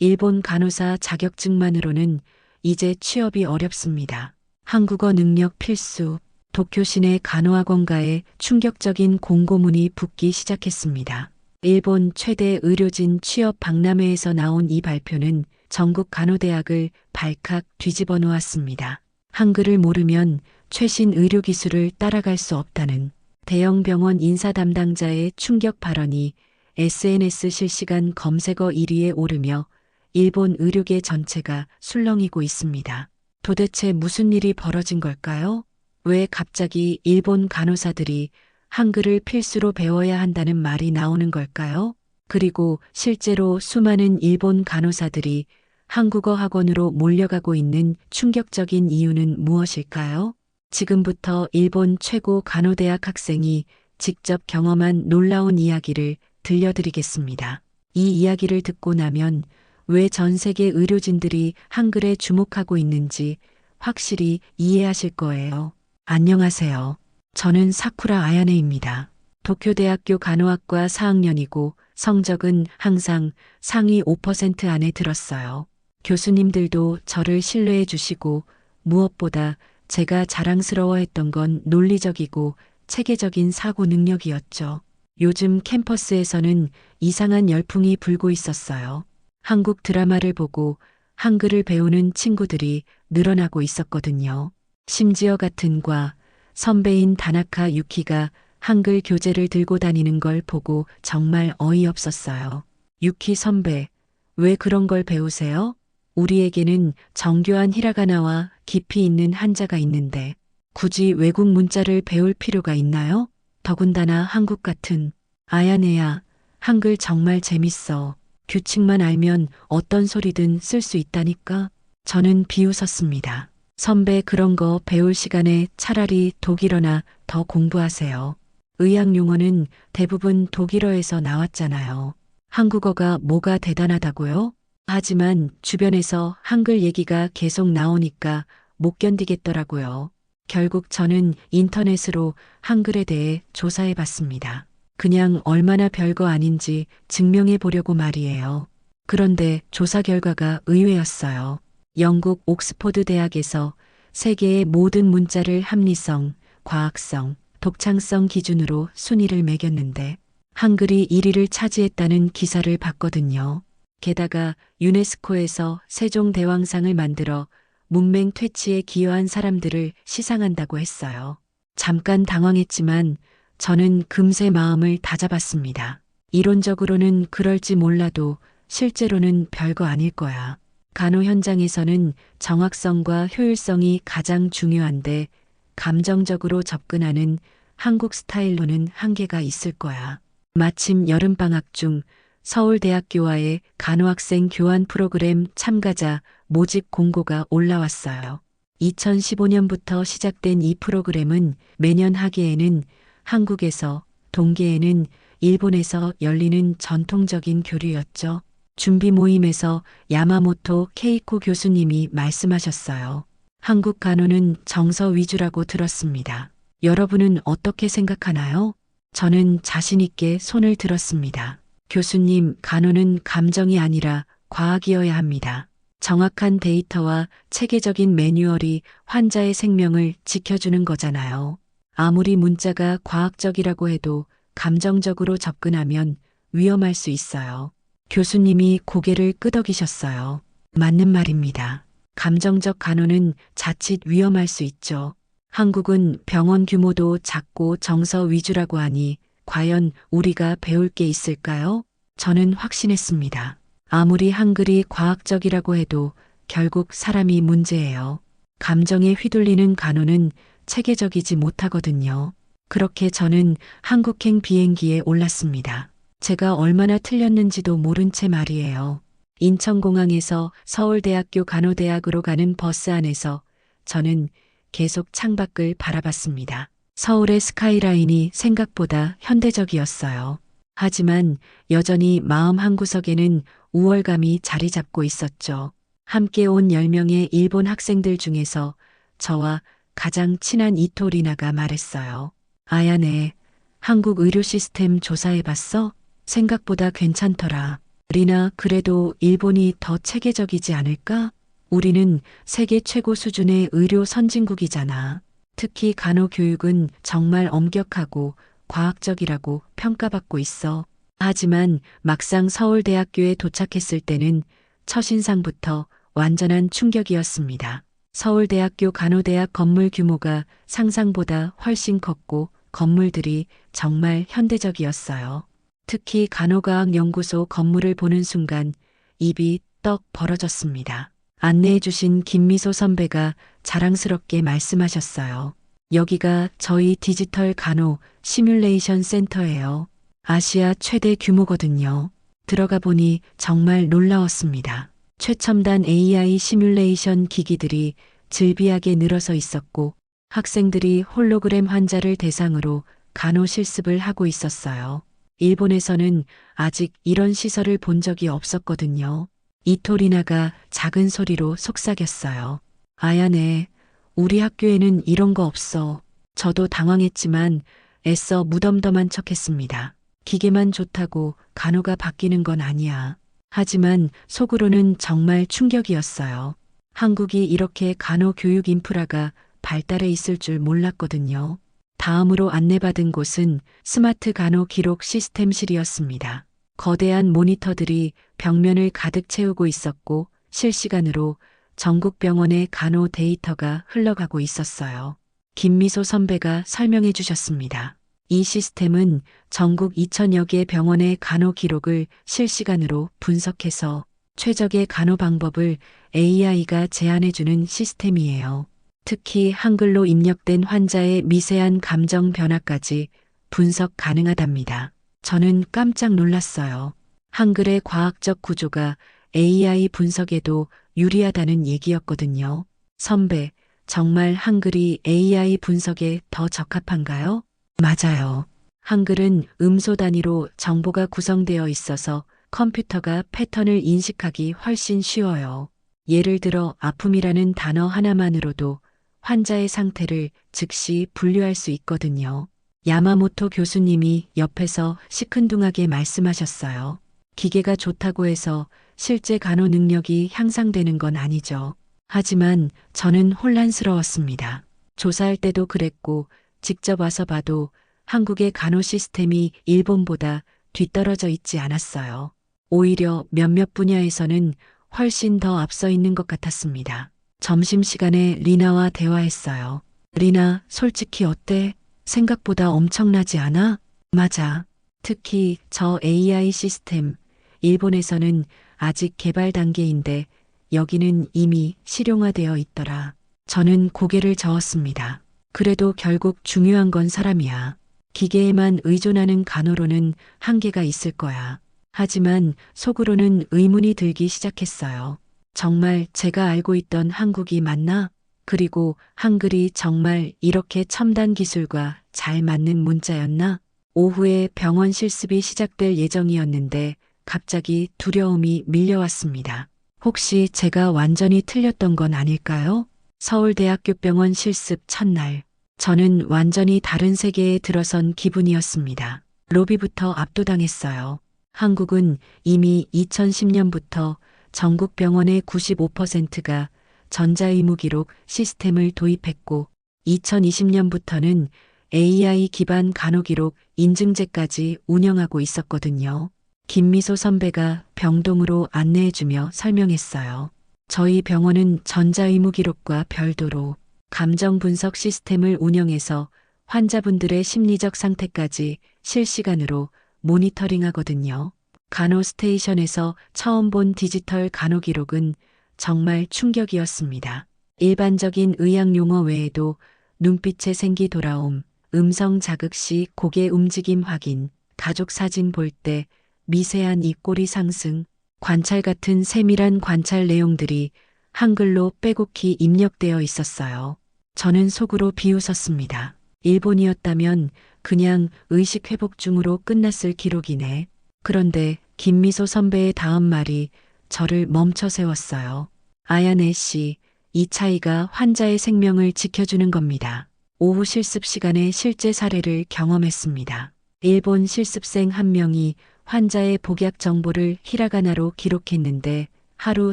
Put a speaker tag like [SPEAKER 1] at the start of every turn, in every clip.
[SPEAKER 1] 일본 간호사 자격증만으로는 이제 취업이 어렵습니다. 한국어 능력 필수, 도쿄 시내 간호학원가에 충격적인 공고문이 붙기 시작했습니다. 일본 최대 의료진 취업 박람회에서 나온 이 발표는 전국 간호대학을 발칵 뒤집어 놓았습니다. 한글을 모르면 최신 의료기술을 따라갈 수 없다는 대형 병원 인사 담당자의 충격 발언이 SNS 실시간 검색어 1위에 오르며 일본 의료계 전체가 술렁이고 있습니다. 도대체 무슨 일이 벌어진 걸까요? 왜 갑자기 일본 간호사들이 한글을 필수로 배워야 한다는 말이 나오는 걸까요? 그리고 실제로 수많은 일본 간호사들이 한국어 학원으로 몰려가고 있는 충격적인 이유는 무엇일까요? 지금부터 일본 최고 간호대학 학생이 직접 경험한 놀라운 이야기를 들려드리겠습니다. 이 이야기를 듣고 나면 왜 전 세계 의료진들이 한글에 주목하고 있는지 확실히 이해하실 거예요. 안녕하세요. 저는 사쿠라 아야네입니다. 도쿄대학교 간호학과 4학년이고 성적은 항상 상위 5% 안에 들었어요. 교수님들도 저를 신뢰해 주시고 무엇보다 제가 자랑스러워했던 건 논리적이고 체계적인 사고 능력이었죠. 요즘 캠퍼스에서는 이상한 열풍이 불고 있었어요. 한국 드라마를 보고 한글을 배우는 친구들이 늘어나고 있었거든요. 심지어 같은 과 선배인 다나카 유키가 한글 교재를 들고 다니는 걸 보고 정말 어이없었어요. 유키 선배, 왜 그런 걸 배우세요? 우리에게는 정교한 히라가나와 깊이 있는 한자가 있는데 굳이 외국 문자를 배울 필요가 있나요? 더군다나 한국 같은. 아야네야, 한글 정말 재밌어. 규칙만 알면 어떤 소리든 쓸 수 있다니까. 저는 비웃었습니다. 선배 그런 거 배울 시간에 차라리 독일어나 더 공부하세요. 의학 용어는 대부분 독일어에서 나왔잖아요. 한국어가 뭐가 대단하다고요? 하지만 주변에서 한글 얘기가 계속 나오니까 못 견디겠더라고요. 결국 저는 인터넷으로 한글에 대해 조사해 봤습니다. 그냥 얼마나 별거 아닌지 증명해 보려고 말이에요. 그런데 조사 결과가 의외였어요. 영국 옥스포드 대학에서 세계의 모든 문자를 합리성, 과학성, 독창성 기준으로 순위를 매겼는데 한글이 1위를 차지했다는 기사를 봤거든요. 게다가 유네스코에서 세종대왕상을 만들어 문맹 퇴치에 기여한 사람들을 시상한다고 했어요. 잠깐 당황했지만 저는 금세 마음을 다잡았습니다. 이론적으로는 그럴지 몰라도 실제로는 별거 아닐 거야. 간호 현장에서는 정확성과 효율성이 가장 중요한데 감정적으로 접근하는 한국 스타일로는 한계가 있을 거야. 마침 여름방학 중 서울대학교와의 간호학생 교환 프로그램 참가자 모집 공고가 올라왔어요. 2015년부터 시작된 이 프로그램은 매년 하계에는 한국에서, 동계에는 일본에서 열리는 전통적인 교류였죠. 준비 모임에서 야마모토 케이코 교수님이 말씀하셨어요. 한국 간호는 정서 위주라고 들었습니다. 여러분은 어떻게 생각하나요? 저는 자신 있게 손을 들었습니다. 교수님, 간호는 감정이 아니라 과학이어야 합니다. 정확한 데이터와 체계적인 매뉴얼이 환자의 생명을 지켜주는 거잖아요. 아무리 문자가 과학적이라고 해도 감정적으로 접근하면 위험할 수 있어요. 교수님이 고개를 끄덕이셨어요. 맞는 말입니다. 감정적 간호는 자칫 위험할 수 있죠. 한국은 병원 규모도 작고 정서 위주라고 하니 과연 우리가 배울 게 있을까요? 저는 확신했습니다. 아무리 한글이 과학적이라고 해도 결국 사람이 문제예요. 감정에 휘둘리는 간호는 체계적이지 못하거든요. 그렇게 저는 한국행 비행기에 올랐습니다. 제가 얼마나 틀렸는지도 모른 채 말이에요. 인천공항에서 서울대학교 간호대학으로 가는 버스 안에서 저는 계속 창밖을 바라봤습니다. 서울의 스카이라인이 생각보다 현대적이었어요. 하지만 여전히 마음 한구석에는 우월감이 자리 잡고 있었죠. 함께 온 10명의 일본 학생들 중에서 저와 가장 친한 이토 리나가 말했어요. 아야네, 한국 의료 시스템 조사해봤어? 생각보다 괜찮더라. 리나, 그래도 일본이 더 체계적이지 않을까? 우리는 세계 최고 수준의 의료 선진국이잖아. 특히 간호교육은 정말 엄격하고 과학적이라고 평가받고 있어. 하지만 막상 서울대학교에 도착했을 때는 첫인상부터 완전한 충격이었습니다. 서울대학교 간호대학 건물 규모가 상상보다 훨씬 컸고 건물들이 정말 현대적이었어요. 특히 간호과학연구소 건물을 보는 순간 입이 떡 벌어졌습니다. 안내해 주신 김미소 선배가 자랑스럽게 말씀하셨어요. 여기가 저희 디지털 간호 시뮬레이션 센터예요. 아시아 최대 규모거든요. 들어가 보니 정말 놀라웠습니다. 최첨단 AI 시뮬레이션 기기들이 즐비하게 늘어서 있었고 학생들이 홀로그램 환자를 대상으로 간호 실습을 하고 있었어요. 일본에서는 아직 이런 시설을 본 적이 없었거든요. 이토리나가 작은 소리로 속삭였어요. 아야네, 우리 학교에는 이런 거 없어. 저도 당황했지만 애써 무덤덤한 척했습니다. 기계만 좋다고 간호가 바뀌는 건 아니야. 하지만 속으로는 정말 충격이었어요. 한국이 이렇게 간호 교육 인프라가 발달해 있을 줄 몰랐거든요. 다음으로 안내받은 곳은 스마트 간호 기록 시스템실이었습니다. 거대한 모니터들이 벽면을 가득 채우고 있었고 실시간으로 전국 병원의 간호 데이터가 흘러가고 있었어요. 김미소 선배가 설명해 주셨습니다. 이 시스템은 전국 2,000여 개 병원의 간호 기록을 실시간으로 분석해서 최적의 간호 방법을 AI가 제안해 주는 시스템이에요. 특히 한글로 입력된 환자의 미세한 감정 변화까지 분석 가능하답니다. 저는 깜짝 놀랐어요. 한글의 과학적 구조가 AI 분석에도 유리하다는 얘기였거든요. 선배, 정말 한글이 AI 분석에 더 적합한가요? 맞아요. 한글은 음소 단위로 정보가 구성되어 있어서 컴퓨터가 패턴을 인식하기 훨씬 쉬워요. 예를 들어 아픔이라는 단어 하나만으로도 환자의 상태를 즉시 분류할 수 있거든요. 야마모토 교수님이 옆에서 시큰둥하게 말씀하셨어요. 기계가 좋다고 해서 실제 간호 능력이 향상되는 건 아니죠. 하지만 저는 혼란스러웠습니다. 조사할 때도 그랬고 직접 와서 봐도 한국의 간호 시스템이 일본보다 뒤떨어져 있지 않았어요. 오히려 몇몇 분야에서는 훨씬 더 앞서 있는 것 같았습니다. 점심시간에 리나와 대화했어요. 리나, 솔직히 어때? 생각보다 엄청나지 않아? 맞아. 특히 저 AI 시스템, 일본에서는 아직 개발 단계인데 여기는 이미 실용화되어 있더라. 저는 고개를 저었습니다. 그래도 결국 중요한 건 사람이야. 기계에만 의존하는 간호로는 한계가 있을 거야. 하지만 속으로는 의문이 들기 시작했어요. 정말 제가 알고 있던 한국이 맞나? 그리고 한글이 정말 이렇게 첨단 기술과 잘 맞는 문자였나? 오후에 병원 실습이 시작될 예정이었는데 갑자기 두려움이 밀려왔습니다. 혹시 제가 완전히 틀렸던 건 아닐까요? 서울대학교 병원 실습 첫날. 저는 완전히 다른 세계에 들어선 기분이었습니다. 로비부터 압도당했어요. 한국은 이미 2010년부터 전국 병원의 95%가 전자의무기록 시스템을 도입했고 2020년부터는 AI 기반 간호기록 인증제까지 운영하고 있었거든요. 김미소 선배가 병동으로 안내해주며 설명했어요. 저희 병원은 전자의무기록과 별도로 감정 분석 시스템을 운영해서 환자분들의 심리적 상태까지 실시간으로 모니터링하거든요. 간호 스테이션에서 처음 본 디지털 간호 기록은 정말 충격이었습니다. 일반적인 의학 용어 외에도 눈빛의 생기 돌아옴, 음성 자극 시 고개 움직임 확인, 가족 사진 볼 때 미세한 입꼬리 상승, 관찰 같은 세밀한 관찰 내용들이 한글로 빼곡히 입력되어 있었어요. 저는 속으로 비웃었습니다. 일본이었다면 그냥 의식 회복 중으로 끝났을 기록이네. 그런데 김미소 선배의 다음 말이 저를 멈춰 세웠어요. 아야네 씨, 이 차이가 환자의 생명을 지켜주는 겁니다. 오후 실습 시간에 실제 사례를 경험했습니다. 일본 실습생 한 명이 환자의 복약 정보를 히라가나로 기록했는데 하루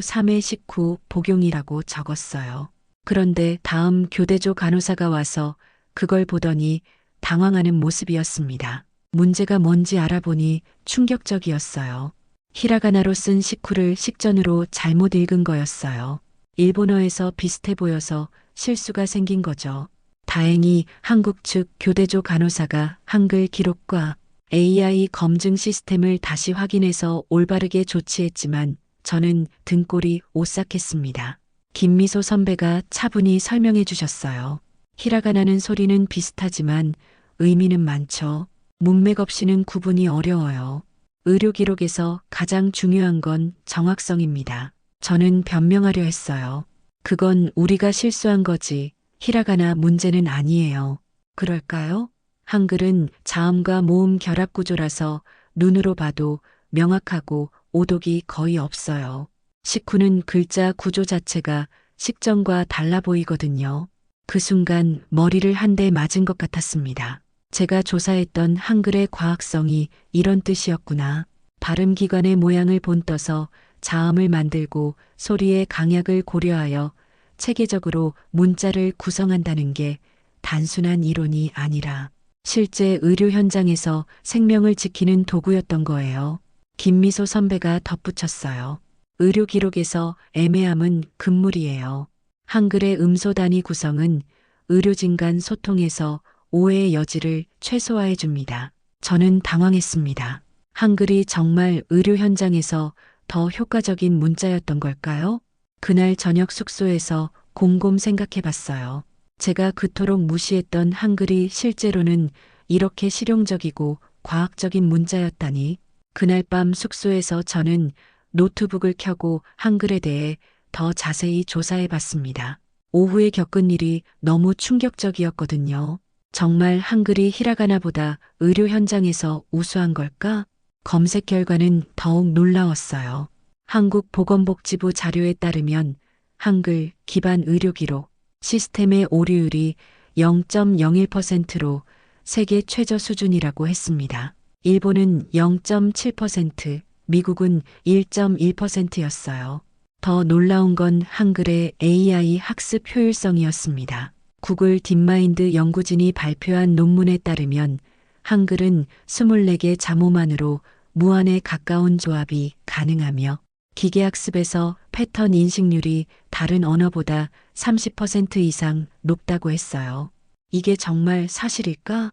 [SPEAKER 1] 3회 식후 복용이라고 적었어요. 그런데 다음 교대조 간호사가 와서 그걸 보더니 당황하는 모습이었습니다. 문제가 뭔지 알아보니 충격적이었어요. 히라가나로 쓴 식후를 식전으로 잘못 읽은 거였어요. 일본어에서 비슷해 보여서 실수가 생긴 거죠. 다행히 한국 측 교대조 간호사가 한글 기록과 AI 검증 시스템을 다시 확인해서 올바르게 조치했지만 저는 등골이 오싹했습니다. 김미소 선배가 차분히 설명해 주셨어요. 히라가나는 소리는 비슷하지만 의미는 많죠. 문맥 없이는 구분이 어려워요. 의료 기록에서 가장 중요한 건 정확성입니다. 저는 변명하려 했어요. 그건 우리가 실수한 거지. 히라가나 문제는 아니에요. 그럴까요? 한글은 자음과 모음 결합 구조라서 눈으로 봐도 명확하고 오독이 거의 없어요. 식후는 글자 구조 자체가 식전과 달라 보이거든요. 그 순간 머리를 한 대 맞은 것 같았습니다. 제가 조사했던 한글의 과학성이 이런 뜻이었구나. 발음기관의 모양을 본떠서 자음을 만들고 소리의 강약을 고려하여 체계적으로 문자를 구성한다는 게 단순한 이론이 아니라 실제 의료 현장에서 생명을 지키는 도구였던 거예요. 김미소 선배가 덧붙였어요. 의료 기록에서 애매함은 금물이에요. 한글의 음소 단위 구성은 의료진 간 소통에서 오해의 여지를 최소화해 줍니다. 저는 당황했습니다. 한글이 정말 의료 현장에서 더 효과적인 문자였던 걸까요? 그날 저녁 숙소에서 곰곰 생각해 봤어요. 제가 그토록 무시했던 한글이 실제로는 이렇게 실용적이고 과학적인 문자였다니. 그날 밤 숙소에서 저는 노트북을 켜고 한글에 대해 더 자세히 조사해 봤습니다. 오후에 겪은 일이 너무 충격적이었거든요. 정말 한글이 히라가나보다 의료 현장에서 우수한 걸까? 검색 결과는 더욱 놀라웠어요. 한국보건복지부 자료에 따르면 한글 기반 의료 기록 시스템의 오류율이 0.01%로 세계 최저 수준이라고 했습니다. 일본은 0.7%, 미국은 1.1%였어요. 더 놀라운 건 한글의 AI 학습 효율성이었습니다. 구글 딥마인드 연구진이 발표한 논문에 따르면 한글은 24개 자모만으로 무한에 가까운 조합이 가능하며 기계학습에서 패턴 인식률이 다른 언어보다 30% 이상 높다고 했어요. 이게 정말 사실일까?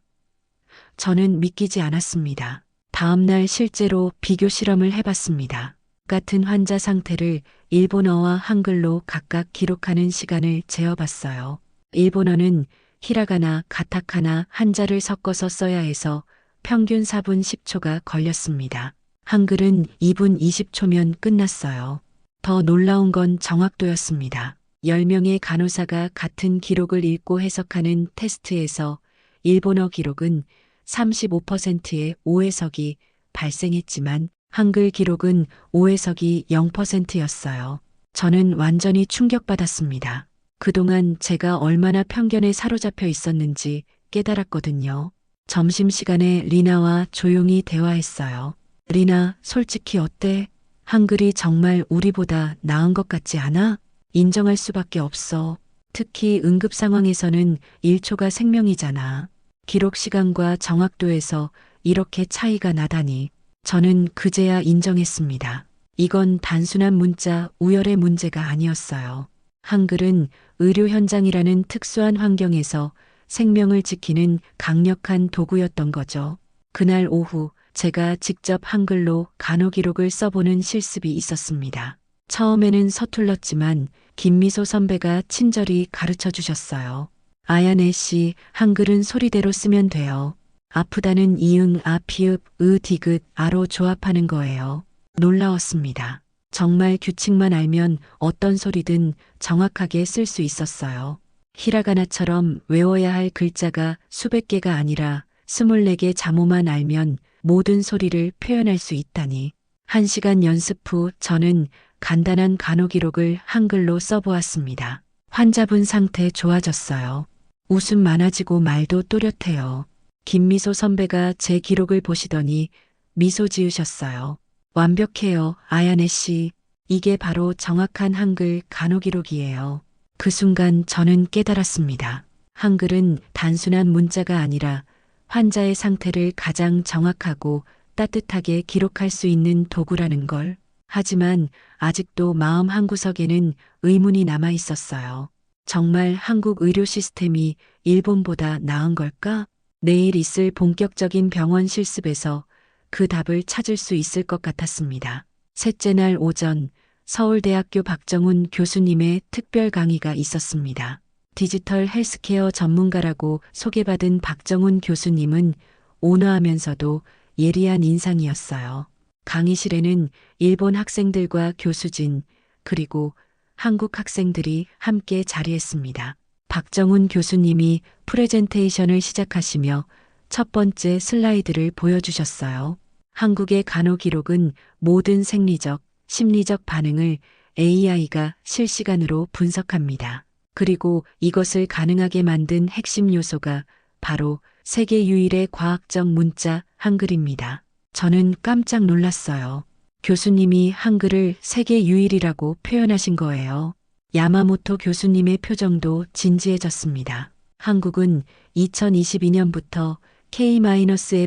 [SPEAKER 1] 저는 믿기지 않았습니다. 다음 날 실제로 비교 실험을 해봤습니다. 같은 환자 상태를 일본어와 한글로 각각 기록하는 시간을 재어봤어요. 일본어는 히라가나, 가타카나 한자를 섞어서 써야 해서 평균 4분 10초가 걸렸습니다. 한글은 2분 20초면 끝났어요. 더 놀라운 건 정확도였습니다. 10명의 간호사가 같은 기록을 읽고 해석하는 테스트에서 일본어 기록은 35%의 오해석이 발생했지만 한글 기록은 오해석이 0%였어요. 저는 완전히 충격받았습니다. 그동안 제가 얼마나 편견에 사로잡혀 있었는지 깨달았거든요. 점심시간에 리나와 조용히 대화했어요. 리나, 솔직히 어때? 한글이 정말 우리보다 나은 것 같지 않아? 인정할 수밖에 없어. 특히 응급 상황에서는 1초가 생명이잖아. 기록 시간과 정확도에서 이렇게 차이가 나다니. 저는 그제야 인정했습니다. 이건 단순한 문자 우열의 문제가 아니었어요. 한글은 의료 현장이라는 특수한 환경에서 생명을 지키는 강력한 도구였던 거죠. 그날 오후 제가 직접 한글로 간호 기록을 써보는 실습이 있었습니다. 처음에는 서툴렀지만 김미소 선배가 친절히 가르쳐 주셨어요. 아야네 씨, 한글은 소리대로 쓰면 돼요. 아프다는 이응, 아, 피읍, 으, 디귿, 아로 조합하는 거예요. 놀라웠습니다. 정말 규칙만 알면 어떤 소리든 정확하게 쓸 수 있었어요. 히라가나처럼 외워야 할 글자가 수백 개가 아니라 24개 자모만 알면 모든 소리를 표현할 수 있다니. 1시간 연습 후 저는 간단한 간호 기록을 한글로 써보았습니다. 환자분 상태 좋아졌어요. 웃음 많아지고 말도 또렷해요. 김미소 선배가 제 기록을 보시더니 미소 지으셨어요. 완벽해요, 아야네 씨. 이게 바로 정확한 한글 간호 기록이에요. 그 순간 저는 깨달았습니다. 한글은 단순한 문자가 아니라 환자의 상태를 가장 정확하고 따뜻하게 기록할 수 있는 도구라는 걸. 하지만 아직도 마음 한구석에는 의문이 남아 있었어요. 정말 한국 의료 시스템이 일본보다 나은 걸까? 내일 있을 본격적인 병원 실습에서 그 답을 찾을 수 있을 것 같았습니다. 셋째 날 오전 서울대학교 박정훈 교수님의 특별 강의가 있었습니다. 디지털 헬스케어 전문가라고 소개받은 박정훈 교수님은 온화하면서도 예리한 인상이었어요. 강의실에는 일본 학생들과 교수진, 그리고 한국 학생들이 함께 자리했습니다. 박정훈 교수님이 프레젠테이션을 시작하시며 첫 번째 슬라이드를 보여주셨어요. 한국의 간호 기록은 모든 생리적, 심리적 반응을 AI가 실시간으로 분석합니다. 그리고 이것을 가능하게 만든 핵심 요소가 바로 세계 유일의 과학적 문자 한글입니다. 저는 깜짝 놀랐어요. 교수님이 한글을 세계 유일이라고 표현하신 거예요. 야마모토 교수님의 표정도 진지해졌습니다. 한국은 2022년부터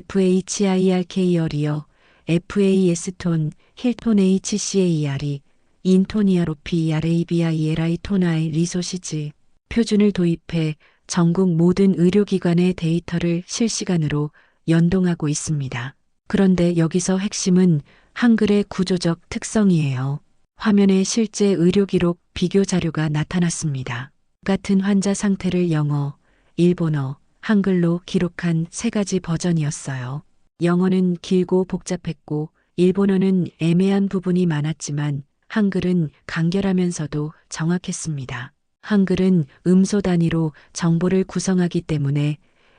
[SPEAKER 1] K-FHIRK 어리어 FAS 톤, 힐톤 HCAR이, 인토니아 로피 아레이비아 ELI 토나의 리소시즈 표준을 도입해 전국 모든 의료기관의 데이터를 실시간으로 연동하고 있습니다. 그런데 여기서 핵심은 한글의 구조적 특성이에요. 화면에 실제 의료기록 비교 자료가 나타났습니다. 같은 환자 상태를 영어, 일본어, 한글로 기록한 세 가지 버전이었어요. 영어는 길고 복잡했고 일본어는 애매한 부분이 많았지만 한글은 간결하면서도 정확했습니다. 한글은 음소 단위로 정보를 구성하기 때문에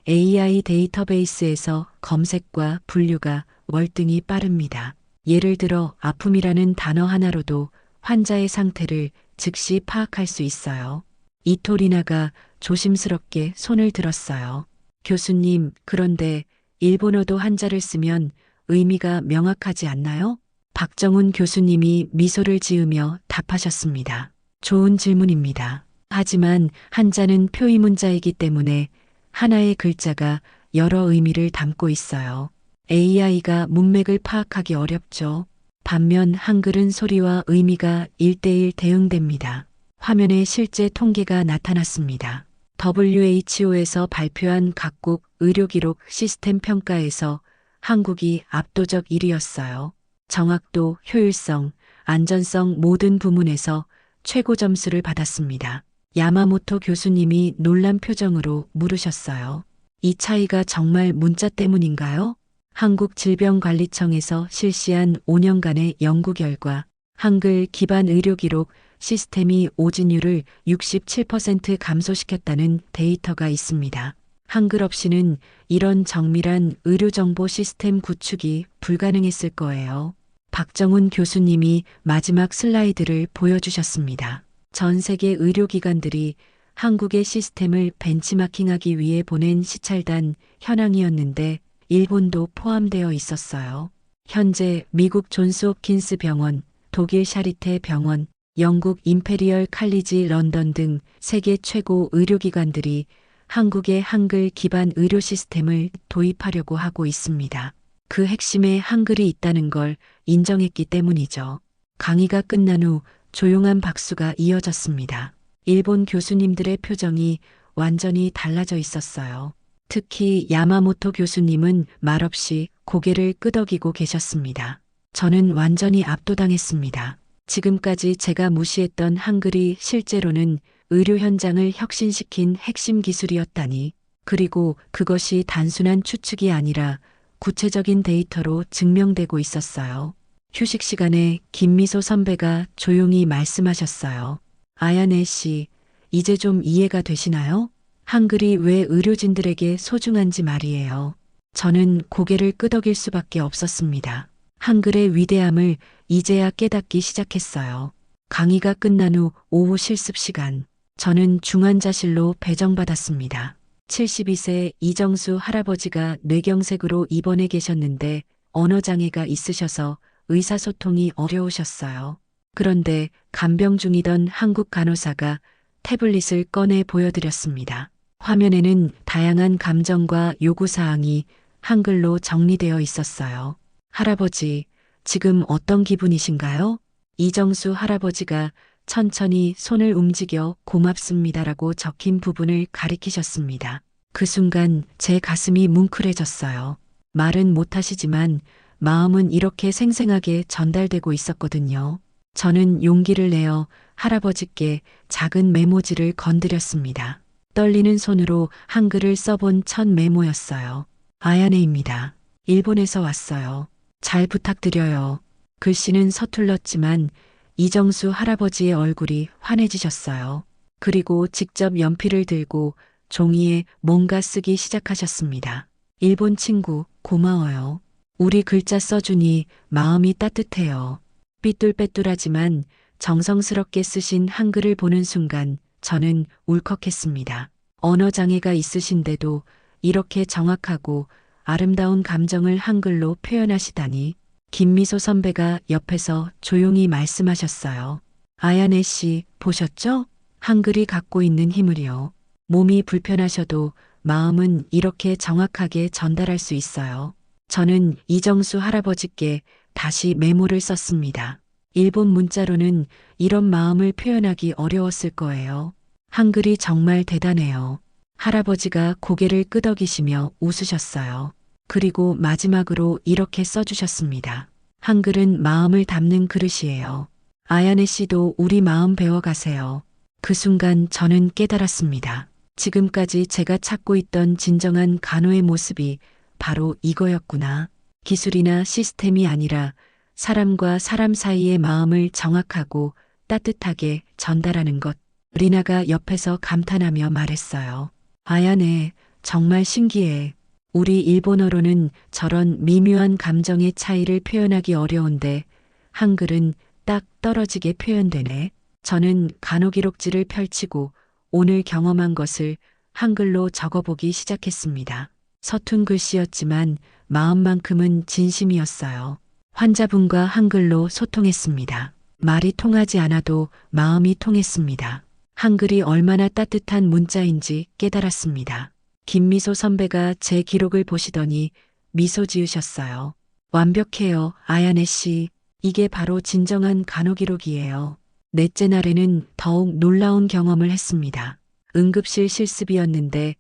[SPEAKER 1] AI 데이터베이스에서 검색과 분류가 월등히 빠릅니다. 예를 들어 아픔이라는 단어 하나로도 환자의 상태를 즉시 파악할 수 있어요. 이토리나가 조심스럽게 손을 들었어요. 교수님, 그런데 일본어도 한자를 쓰면 의미가 명확하지 않나요? 박정훈 교수님이 미소를 지으며 답하셨습니다. 좋은 질문입니다. 하지만 한자는 표의 문자이기 때문에 하나의 글자가 여러 의미를 담고 있어요. AI가 문맥을 파악하기 어렵죠. 반면 한글은 소리와 의미가 1:1 대응됩니다. 화면에 실제 통계가 나타났습니다. WHO에서 발표한 각국 의료기록 시스템 평가에서 한국이 압도적 1위였어요. 정확도, 효율성, 안전성 모든 부문에서 최고 점수를 받았습니다. 야마모토 교수님이 놀란 표정으로 물으셨어요. 이 차이가 정말 문자 때문인가요? 한국질병관리청에서 실시한 5년간의 연구 결과 한글 기반 의료기록 시스템이 오진율을 67% 감소시켰다는 데이터가 있습니다. 한글 없이는 이런 정밀한 의료정보 시스템 구축이 불가능했을 거예요. 박정훈 교수님이 마지막 슬라이드를 보여주셨습니다. 전 세계 의료기관들이 한국의 시스템을 벤치마킹하기 위해 보낸 시찰단 현황이었는데 일본도 포함되어 있었어요. 현재 미국 존스홉킨스 병원, 독일 샤리테 병원, 영국 임페리얼 칼리지 런던 등 세계 최고 의료기관들이 한국의 한글 기반 의료 시스템을 도입하려고 하고 있습니다. 그 핵심에 한글이 있다는 걸 인정했기 때문이죠. 강의가 끝난 후 조용한 박수가 이어졌습니다. 일본 교수님들의 표정이 완전히 달라져 있었어요. 특히 야마모토 교수님은 말없이 고개를 끄덕이고 계셨습니다. 저는 완전히 압도당했습니다. 지금까지 제가 무시했던 한글이 실제로는 의료 현장을 혁신시킨 핵심 기술이었다니. 그리고 그것이 단순한 추측이 아니라 구체적인 데이터로 증명되고 있었어요. 휴식 시간에 김미소 선배가 조용히 말씀하셨어요. 아야네 씨, 이제 좀 이해가 되시나요? 한글이 왜 의료진들에게 소중한지 말이에요. 저는 고개를 끄덕일 수밖에 없었습니다. 한글의 위대함을 이제야 깨닫기 시작했어요. 강의가 끝난 후 오후 실습 시간, 저는 중환자실로 배정받았습니다. 72세 이정수 할아버지가 뇌경색으로 입원해 계셨는데 언어장애가 있으셔서 의사소통이 어려우셨어요. 그런데 간병 중이던 한국 간호사가 태블릿을 꺼내 보여드렸습니다. 화면에는 다양한 감정과 요구사항이 한글로 정리되어 있었어요. 할아버지, 지금 어떤 기분이신가요? 이정수 할아버지가 천천히 손을 움직여 고맙습니다라고 적힌 부분을 가리키셨습니다. 그 순간 제 가슴이 뭉클해졌어요. 말은 못하시지만 마음은 이렇게 생생하게 전달되고 있었거든요. 저는 용기를 내어 할아버지께 작은 메모지를 건드렸습니다. 떨리는 손으로 한글을 써본 첫 메모였어요. 아야네입니다. 일본에서 왔어요. 잘 부탁드려요. 글씨는 서툴렀지만 이정수 할아버지의 얼굴이 환해지셨어요. 그리고 직접 연필을 들고 종이에 뭔가 쓰기 시작하셨습니다. 일본 친구, 고마워요. 우리 글자 써주니 마음이 따뜻해요. 삐뚤빼뚤하지만 정성스럽게 쓰신 한글을 보는 순간 저는 울컥했습니다. 언어장애가 있으신데도 이렇게 정확하고 아름다운 감정을 한글로 표현하시다니. 김미소 선배가 옆에서 조용히 말씀하셨어요. 아야네 씨, 보셨죠? 한글이 갖고 있는 힘을요. 몸이 불편하셔도 마음은 이렇게 정확하게 전달할 수 있어요. 저는 이정수 할아버지께 다시 메모를 썼습니다. 일본 문자로는 이런 마음을 표현하기 어려웠을 거예요. 한글이 정말 대단해요. 할아버지가 고개를 끄덕이시며 웃으셨어요. 그리고 마지막으로 이렇게 써주셨습니다. 한글은 마음을 담는 그릇이에요. 아야네 씨도 우리 마음 배워가세요. 그 순간 저는 깨달았습니다. 지금까지 제가 찾고 있던 진정한 간호의 모습이 바로 이거였구나. 기술이나 시스템이 아니라 사람과 사람 사이의 마음을 정확하고 따뜻하게 전달하는 것. 리나가 옆에서 감탄하며 말했어요. 아야네, 정말 신기해. 우리 일본어로는 저런 미묘한 감정의 차이를 표현하기 어려운데 한글은 딱 떨어지게 표현되네. 저는 간호기록지를 펼치고 오늘 경험한 것을 한글로 적어보기 시작했습니다. 서툰 글씨였지만 마음만큼은 진심이었어요. 환자분과 한글로 소통했습니다. 말이 통하지 않아도 마음이 통했습니다. 한글이 얼마나 따뜻한 문자인지 깨달았습니다. 김미소 선배가 제 기록을 보시더니 미소 지으셨어요. 완벽해요, 아야네 씨. 이게 바로 진정한 간호기록이에요. 넷째 날에는 더욱 놀라운 경험을 했습니다. 응급실 실습이었는데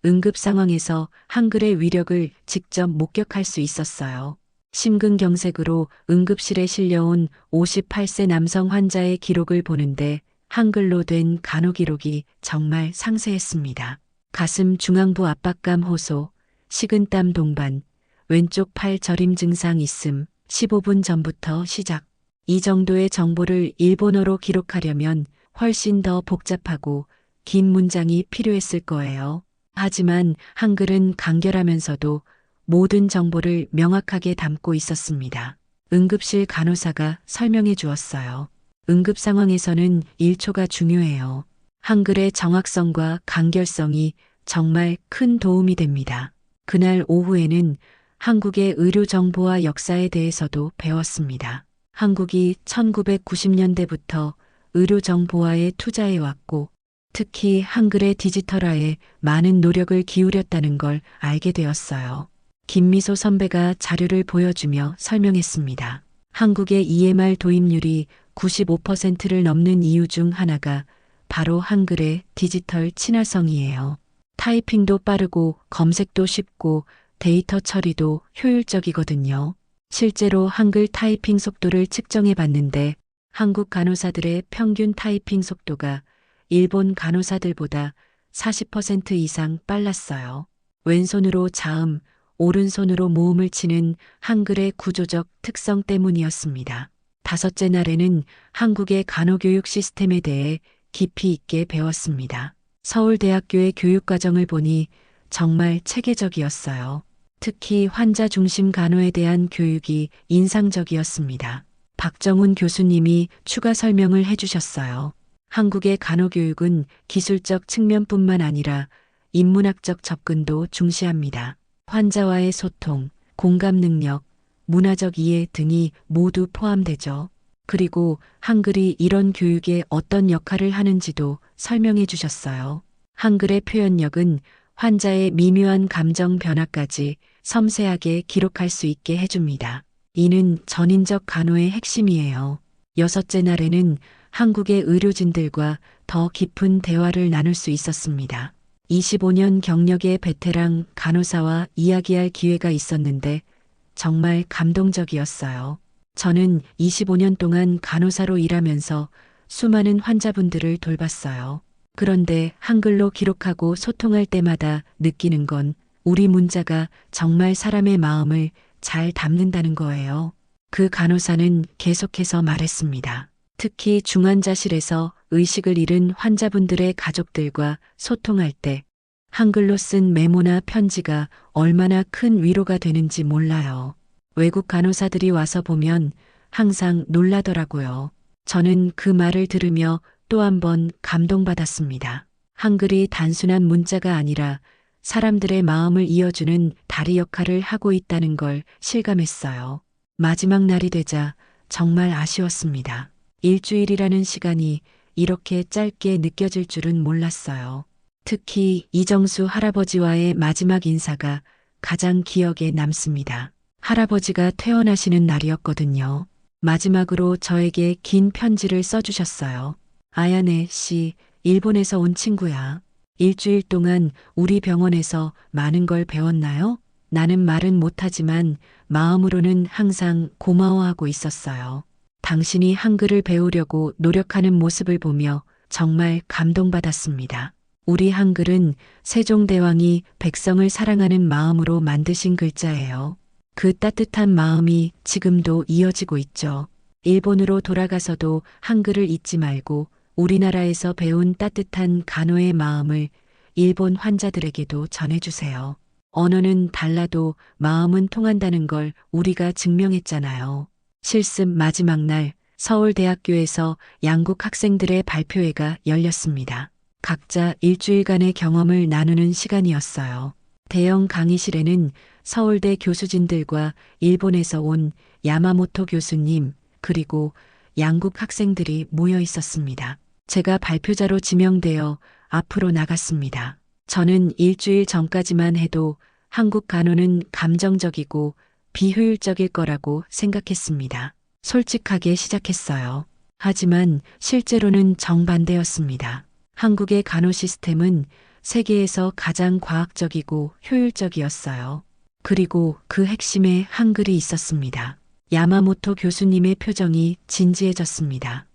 [SPEAKER 1] 응급 상황에서 한글의 위력을 직접 목격할 수 있었어요. 심근경색으로 응급실에 실려온 58세 남성 환자의 기록을 보는데 한글로 된 간호기록이 정말 상세했습니다. 가슴 중앙부 압박감 호소, 식은땀 동반, 왼쪽 팔 저림 증상 있음, 15분 전부터 시작. 이 정도의 정보를 일본어로 기록하려면 훨씬 더 복잡하고 긴 문장이 필요했을 거예요. 하지만 한글은 간결하면서도 모든 정보를 명확하게 담고 있었습니다. 응급실 간호사가 설명해 주었어요. 응급 상황에서는 1초가 중요해요. 한글의 정확성과 간결성이 정말 큰 도움이 됩니다. 그날 오후에는 한국의 의료 정보와 역사에 대해서도 배웠습니다. 한국이 1990년대부터 의료 정보화에 투자해왔고 특히 한글의 디지털화에 많은 노력을 기울였다는 걸 알게 되었어요. 김미소 선배가 자료를 보여주며 설명했습니다. 한국의 EMR 도입률이 95%를 넘는 이유 중 하나가 바로 한글의 디지털 친화성이에요. 타이핑도 빠르고 검색도 쉽고 데이터 처리도 효율적이거든요. 실제로 한글 타이핑 속도를 측정해 봤는데 한국 간호사들의 평균 타이핑 속도가 일본 간호사들보다 40% 이상 빨랐어요. 왼손으로 자음, 오른손으로 모음을 치는 한글의 구조적 특성 때문이었습니다. 다섯째 날에는 한국의 간호교육 시스템에 대해 깊이 있게 배웠습니다. 서울대학교의 교육과정을 보니 정말 체계적이었어요. 특히 환자 중심 간호에 대한 교육이 인상적이었습니다. 박정훈 교수님이 추가 설명을 해주셨어요. 한국의 간호교육은 기술적 측면뿐만 아니라 인문학적 접근도 중시합니다. 환자와의 소통, 공감 능력, 문화적 이해 등이 모두 포함되죠. 그리고 한글이 이런 교육에 어떤 역할을 하는지도 설명해 주셨어요. 한글의 표현력은 환자의 미묘한 감정 변화까지 섬세하게 기록할 수 있게 해줍니다. 이는 전인적 간호의 핵심이에요. 여섯째 날에는 한국의 의료진들과 더 깊은 대화를 나눌 수 있었습니다. 25년 경력의 베테랑 간호사와 이야기할 기회가 있었는데 정말 감동적이었어요. 저는 25년 동안 간호사로 일하면서 수많은 환자분들을 돌봤어요. 그런데 한글로 기록하고 소통할 때마다 느끼는 건 우리 문자가 정말 사람의 마음을 잘 담는다는 거예요. 그 간호사는 계속해서 말했습니다. 특히 중환자실에서 의식을 잃은 환자분들의 가족들과 소통할 때 한글로 쓴 메모나 편지가 얼마나 큰 위로가 되는지 몰라요. 외국 간호사들이 와서 보면 항상 놀라더라고요. 저는 그 말을 들으며 또 한 번 감동받았습니다. 한글이 단순한 문자가 아니라 사람들의 마음을 이어주는 다리 역할을 하고 있다는 걸 실감했어요. 마지막 날이 되자 정말 아쉬웠습니다. 일주일이라는 시간이 이렇게 짧게 느껴질 줄은 몰랐어요. 특히 이정수 할아버지와의 마지막 인사가 가장 기억에 남습니다. 할아버지가 퇴원하시는 날이었거든요. 마지막으로 저에게 긴 편지를 써주셨어요. 아야네 씨, 일본에서 온 친구야. 일주일 동안 우리 병원에서 많은 걸 배웠나요? 나는 말은 못하지만 마음으로는 항상 고마워하고 있었어요. 당신이 한글을 배우려고 노력하는 모습을 보며 정말 감동받았습니다. 우리 한글은 세종대왕이 백성을 사랑하는 마음으로 만드신 글자예요. 그 따뜻한 마음이 지금도 이어지고 있죠. 일본으로 돌아가서도 한글을 잊지 말고 우리나라에서 배운 따뜻한 간호의 마음을 일본 환자들에게도 전해주세요. 언어는 달라도 마음은 통한다는 걸 우리가 증명했잖아요. 실습 마지막 날 서울대학교에서 양국 학생들의 발표회가 열렸습니다. 각자 일주일간의 경험을 나누는 시간이었어요. 대형 강의실에는 서울대 교수진들과 일본에서 온 야마모토 교수님, 그리고 양국 학생들이 모여 있었습니다. 제가 발표자로 지명되어 앞으로 나갔습니다. 저는 일주일 전까지만 해도 한국 간호는 감정적이고 비효율적일 거라고 생각했습니다. 솔직하게 시작했어요. 하지만 실제로는 정반대였습니다. 한국의 간호 시스템은 세계에서 가장 과학적이고 효율적이었어요. 그리고 그 핵심에 한글이 있었습니다. 야마모토 교수님의 표정이 진지해졌습니다.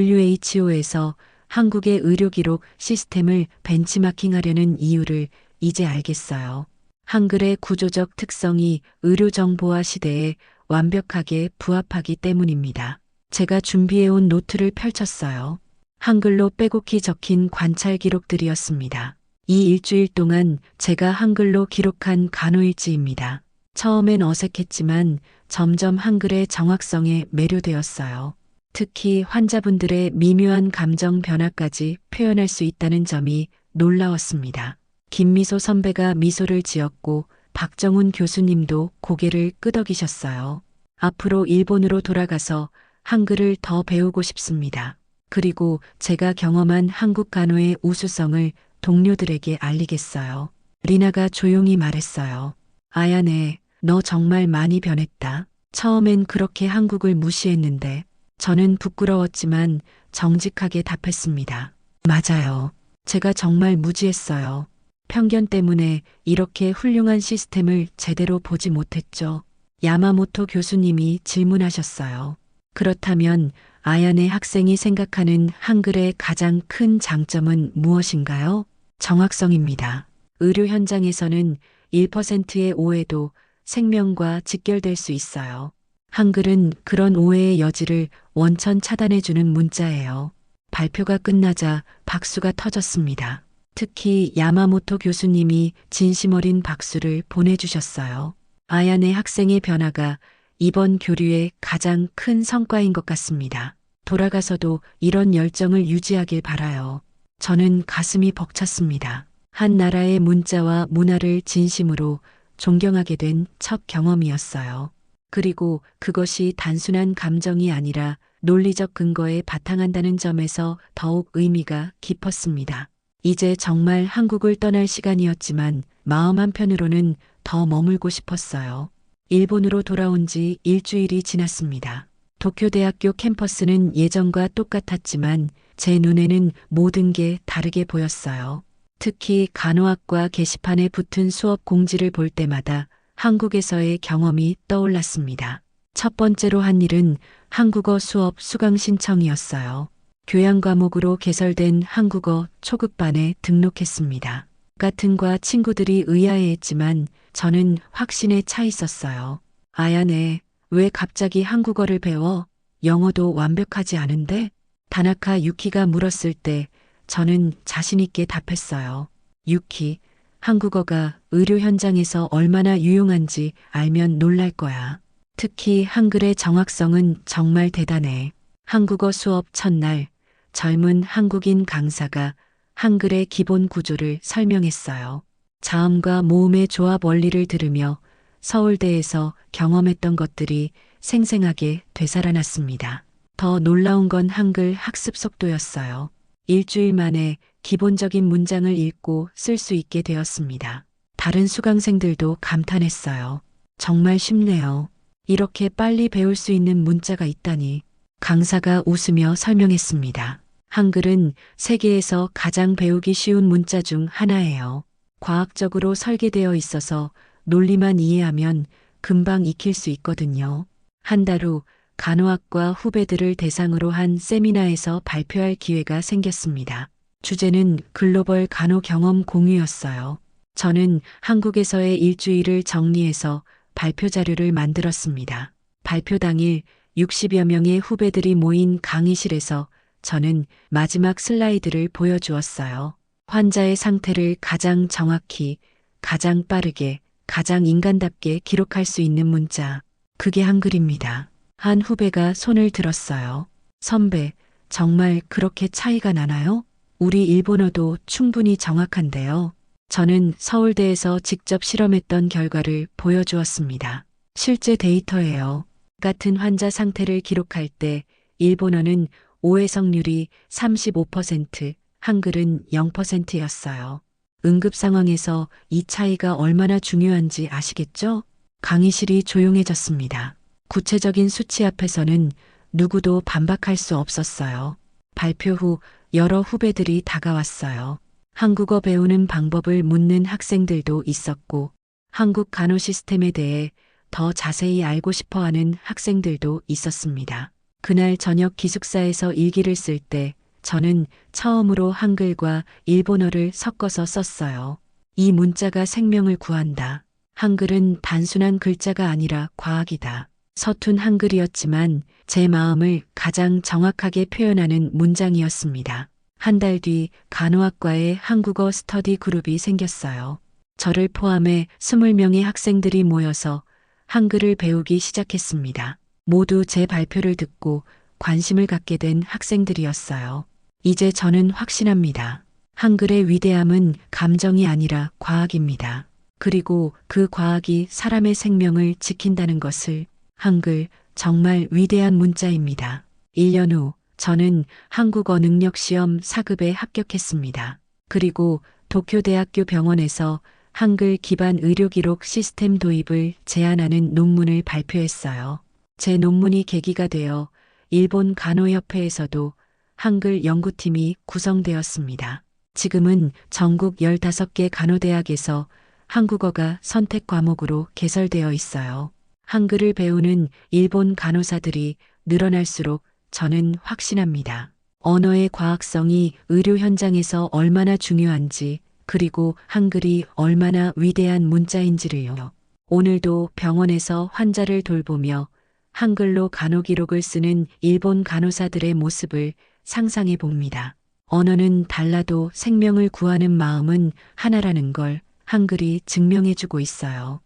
[SPEAKER 1] WHO에서 한국의 의료기록 시스템을 벤치마킹하려는 이유를 이제 알겠어요. 한글의 구조적 특성이 의료정보화 시대에 완벽하게 부합하기 때문입니다. 제가 준비해온 노트를 펼쳤어요. 한글로 빼곡히 적힌 관찰 기록들이었습니다. 이 일주일 동안 제가 한글로 기록한 간호일지입니다. 처음엔 어색했지만 점점 한글의 정확성에 매료되었어요. 특히 환자분들의 미묘한 감정 변화까지 표현할 수 있다는 점이 놀라웠습니다. 김미소 선배가 미소를 지었고 박정훈 교수님도 고개를 끄덕이셨어요. 앞으로 일본으로 돌아가서 한글을 더 배우고 싶습니다. 그리고 제가 경험한 한국 간호의 우수성을 동료들에게 알리겠어요. 리나가 조용히 말했어요. 아야네, 너 정말 많이 변했다. 처음엔 그렇게 한국을 무시했는데 저는 부끄러웠지만 정직하게 답했습니다. 맞아요. 제가 정말 무지했어요. 편견 때문에 이렇게 훌륭한 시스템을 제대로 보지 못했죠. 야마모토 교수님이 질문하셨어요. 그렇다면 아야네 학생이 생각하는 한글의 가장 큰 장점은 무엇인가요? 정확성입니다. 의료 현장에서는 1%의 오해도 생명과 직결될 수 있어요. 한글은 그런 오해의 여지를 원천 차단해주는 문자예요. 발표가 끝나자 박수가 터졌습니다. 특히 야마모토 교수님이 진심 어린 박수를 보내주셨어요. 아야네 학생의 변화가 이번 교류의 가장 큰 성과인 것 같습니다. 돌아가서도 이런 열정을 유지하길 바라요. 저는 가슴이 벅찼습니다. 한 나라의 문자와 문화를 진심으로 존경하게 된 첫 경험이었어요. 그리고 그것이 단순한 감정이 아니라 논리적 근거에 바탕한다는 점에서 더욱 의미가 깊었습니다. 이제 정말 한국을 떠날 시간이었지만 마음 한편으로는 더 머물고 싶었어요. 일본으로 돌아온 지 일주일이 지났습니다. 도쿄대학교 캠퍼스는 예전과 똑같았지만 제 눈에는 모든 게 다르게 보였어요. 특히 간호학과 게시판에 붙은 수업 공지를 볼 때마다 한국에서의 경험이 떠올랐습니다. 첫 번째로 한 일은 한국어 수업 수강 신청이었어요. 교양 과목으로 개설된 한국어 초급반에 등록했습니다. 같은과 친구들이 의아해했지만 저는 확신에 차 있었어요. 아야네, 왜 갑자기 한국어를 배워? 영어도 완벽하지 않은데? 다나카 유키가 물었을 때 저는 자신있게 답했어요. 유키, 한국어가 의료 현장에서 얼마나 유용한지 알면 놀랄 거야. 특히 한글의 정확성은 정말 대단해. 한국어 수업 첫날, 젊은 한국인 강사가 한글의 기본 구조를 설명했어요. 자음과 모음의 조합 원리를 들으며 서울대에서 경험했던 것들이 생생하게 되살아났습니다. 더 놀라운 건 한글 학습 속도였어요. 일주일 만에 기본적인 문장을 읽고 쓸 수 있게 되었습니다. 다른 수강생들도 감탄했어요. 정말 쉽네요. 이렇게 빨리 배울 수 있는 문자가 있다니. 강사가 웃으며 설명했습니다. 한글은 세계에서 가장 배우기 쉬운 문자 중 하나예요. 과학적으로 설계되어 있어서 논리만 이해하면 금방 익힐 수 있거든요. 한 달 후 간호학과 후배들을 대상으로 한 세미나에서 발표할 기회가 생겼습니다. 주제는 글로벌 간호 경험 공유였어요. 저는 한국에서의 일주일을 정리해서 발표 자료를 만들었습니다. 발표 당일 60여 명의 후배들이 모인 강의실에서 저는 마지막 슬라이드를 보여주었어요. 환자의 상태를 가장 정확히, 가장 빠르게, 가장 인간답게 기록할 수 있는 문자. 그게 한글입니다. 한 후배가 손을 들었어요. 선배, 정말 그렇게 차이가 나나요? 우리 일본어도 충분히 정확한데요. 저는 서울대에서 직접 실험했던 결과를 보여주었습니다. 실제 데이터예요. 같은 환자 상태를 기록할 때 일본어는 오해성률이 35%, 한글은 0%였어요. 응급 상황에서 이 차이가 얼마나 중요한지 아시겠죠? 강의실이 조용해졌습니다. 구체적인 수치 앞에서는 누구도 반박할 수 없었어요. 발표 후 여러 후배들이 다가왔어요. 한국어 배우는 방법을 묻는 학생들도 있었고, 한국 간호 시스템에 대해 더 자세히 알고 싶어 하는 학생들도 있었습니다. 그날 저녁 기숙사에서 일기를 쓸 때 저는 처음으로 한글과 일본어를 섞어서 썼어요. 이 문자가 생명을 구한다. 한글은 단순한 글자가 아니라 과학이다. 서툰 한글이었지만 제 마음을 가장 정확하게 표현하는 문장이었습니다. 한 달 뒤 간호학과에 한국어 스터디 그룹이 생겼어요. 저를 포함해 20명의 학생들이 모여서 한글을 배우기 시작했습니다. 모두 제 발표를 듣고 관심을 갖게 된 학생들이었어요. 이제 저는 확신합니다. 한글의 위대함은 감정이 아니라 과학입니다. 그리고 그 과학이 사람의 생명을 지킨다는 것을. 한글, 정말 위대한 문자입니다. 1년 후 저는 한국어 능력 시험 4급에 합격했습니다. 그리고 도쿄대학교 병원에서 한글 기반 의료기록 시스템 도입을 제안하는 논문을 발표했어요. 제 논문이 계기가 되어 일본 간호협회에서도 한글 연구팀이 구성되었습니다. 지금은 전국 15개 간호대학에서 한국어가 선택 과목으로 개설되어 있어요. 한글을 배우는 일본 간호사들이 늘어날수록 저는 확신합니다. 언어의 과학성이 의료 현장에서 얼마나 중요한지, 그리고 한글이 얼마나 위대한 문자인지를요. 오늘도 병원에서 환자를 돌보며 한글로 간호 기록을 쓰는 일본 간호사들의 모습을 상상해 봅니다. 언어는 달라도 생명을 구하는 마음은 하나라는 걸 한글이 증명해 주고 있어요.